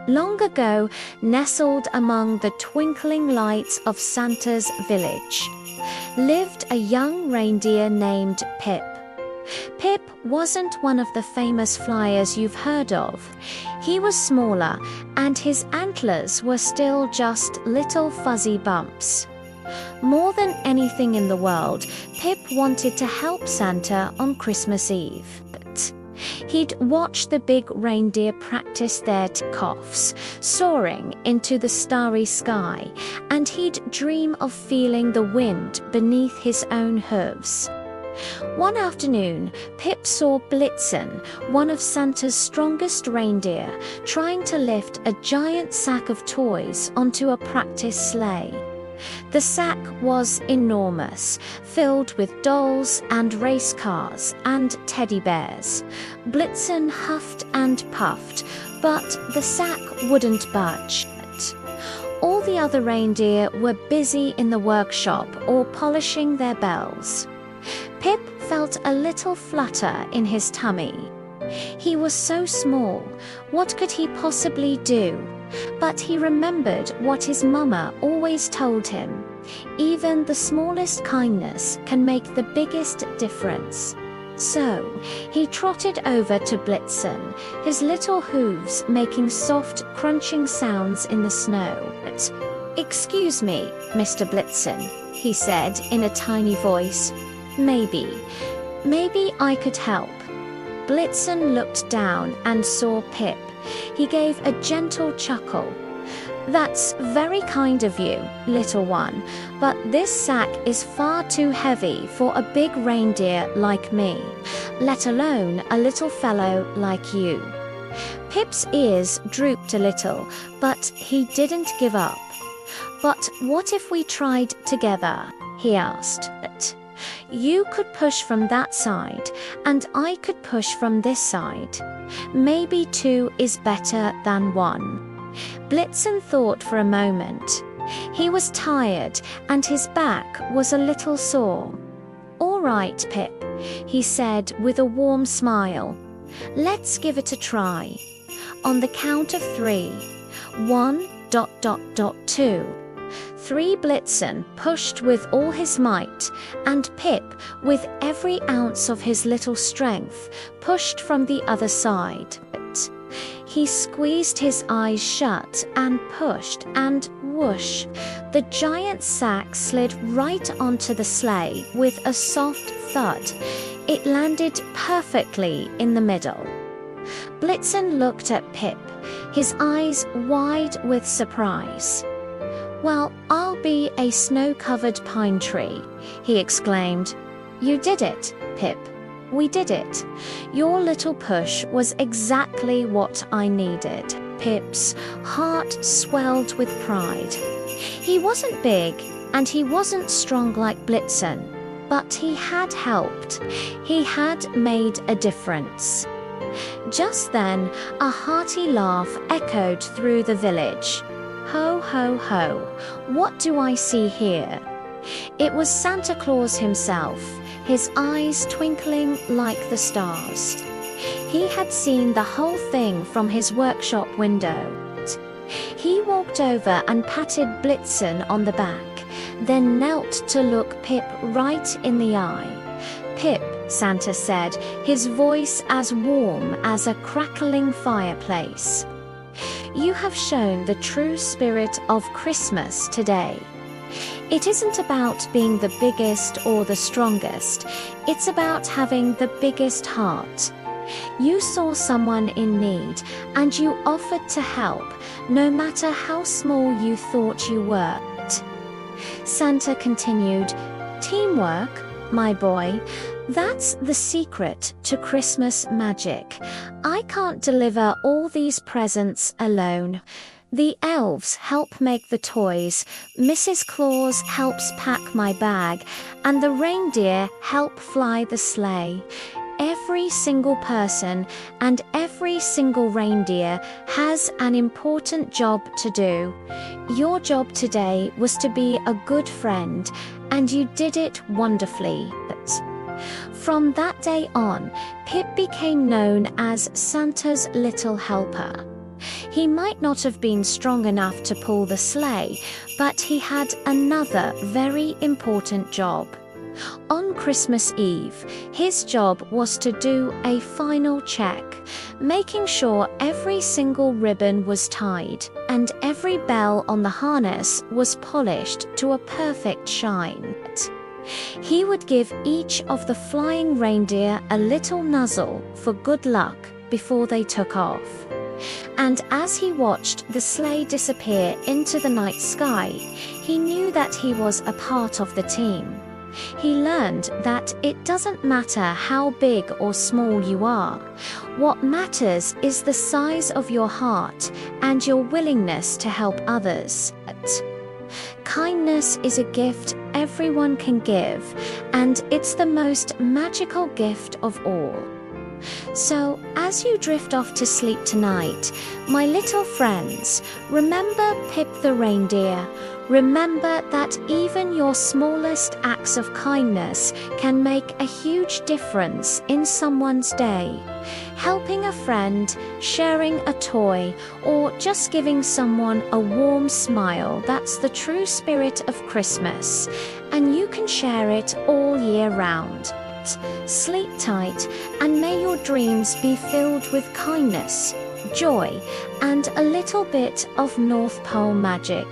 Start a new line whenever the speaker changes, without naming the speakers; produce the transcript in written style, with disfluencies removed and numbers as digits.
Long ago, nestled among the twinkling lights of Santa's village, lived a young reindeer named Pip. Pip wasn't one of the famous flyers you've heard of. He was smaller, and his antlers were still just little fuzzy bumps. More than anything in the world, Pip wanted to help Santa on Christmas Eve. He'd watch the big reindeer practice their takeoffs, soaring into the starry sky, and he'd dream of feeling the wind beneath his own hooves. One afternoon, Pip saw Blitzen, one of Santa's strongest reindeer, trying to lift a giant sack of toys onto a practice sleigh. The sack was enormous, filled with dolls and race cars and teddy bears. Blitzen huffed and puffed, but the sack wouldn't budge. All the other reindeer were busy in the workshop or polishing their bells. Pip felt a little flutter in his tummy. He was so small, what could he possibly do? But he remembered what his mama always told him. Even the smallest kindness can make the biggest difference. So, he trotted over to Blitzen, his little hooves making soft, crunching sounds in the snow. "Excuse me, Mr. Blitzen," he said in a tiny voice. Maybe I could help." Blitzen looked down and saw Pip. He gave a gentle chuckle. "That's very kind of you, little one, but this sack is far too heavy for a big reindeer like me, let alone a little fellow like you." Pip's ears drooped a little, but he didn't give up. "But what if we tried together?" he asked. "You could push from that side, and I could push from this side. Maybe two is better than one." Blitzen thought for a moment. He was tired, and his back was a little sore. "All right, Pip," he said with a warm smile. "Let's give it a try. On the count of 3. 1, ... 2. 3. Blitzen pushed with all his might, and Pip, with every ounce of his little strength, pushed from the other side. He squeezed his eyes shut and pushed, and whoosh, the giant sack slid right onto the sleigh with a soft thud. It landed perfectly in the middle. Blitzen looked at Pip, his eyes wide with surprise. "Well, I'll be a snow-covered pine tree," he exclaimed. "You did it, Pip. We did it. Your little push was exactly what I needed." Pip's heart swelled with pride. He wasn't big, and he wasn't strong like Blitzen, but he had helped. He had made a difference. Just then, a hearty laugh echoed through the village. "Ho, ho, ho, what do I see here?" It was Santa Claus himself, his eyes twinkling like the stars. He had seen the whole thing from his workshop window. He walked over and patted Blitzen on the back, then knelt to look Pip right in the eye. "Pip," Santa said, his voice as warm as a crackling fireplace, "you have shown the true spirit of Christmas today. It isn't about being the biggest or the strongest, it's about having the biggest heart. You saw someone in need, and you offered to help, no matter how small you thought you were." Santa continued, "Teamwork, my boy, that's the secret to Christmas magic. I can't deliver all these presents alone. The elves help make the toys, Mrs. Claus helps pack my bag, and the reindeer help fly the sleigh. Every single person and every single reindeer has an important job to do. Your job today was to be a good friend, and you did it wonderfully." From that day on, Pip became known as Santa's little helper. He might not have been strong enough to pull the sleigh, but he had another very important job. On Christmas Eve, his job was to do a final check, making sure every single ribbon was tied and every bell on the harness was polished to a perfect shine. He would give each of the flying reindeer a little nuzzle for good luck before they took off. And as he watched the sleigh disappear into the night sky, he knew that he was a part of the team. He learned that it doesn't matter how big or small you are. What matters is the size of your heart and your willingness to help others. Kindness is a gift everyone can give, and it's the most magical gift of all. So, as you drift off to sleep tonight, my little friends, remember Pip the reindeer. Remember that even your smallest acts of kindness can make a huge difference in someone's day. Helping a friend, sharing a toy, or just giving someone a warm smile, that's the true spirit of Christmas, and you can share it all year round. Sleep tight, and may your dreams be filled with kindness, joy, and a little bit of North Pole magic.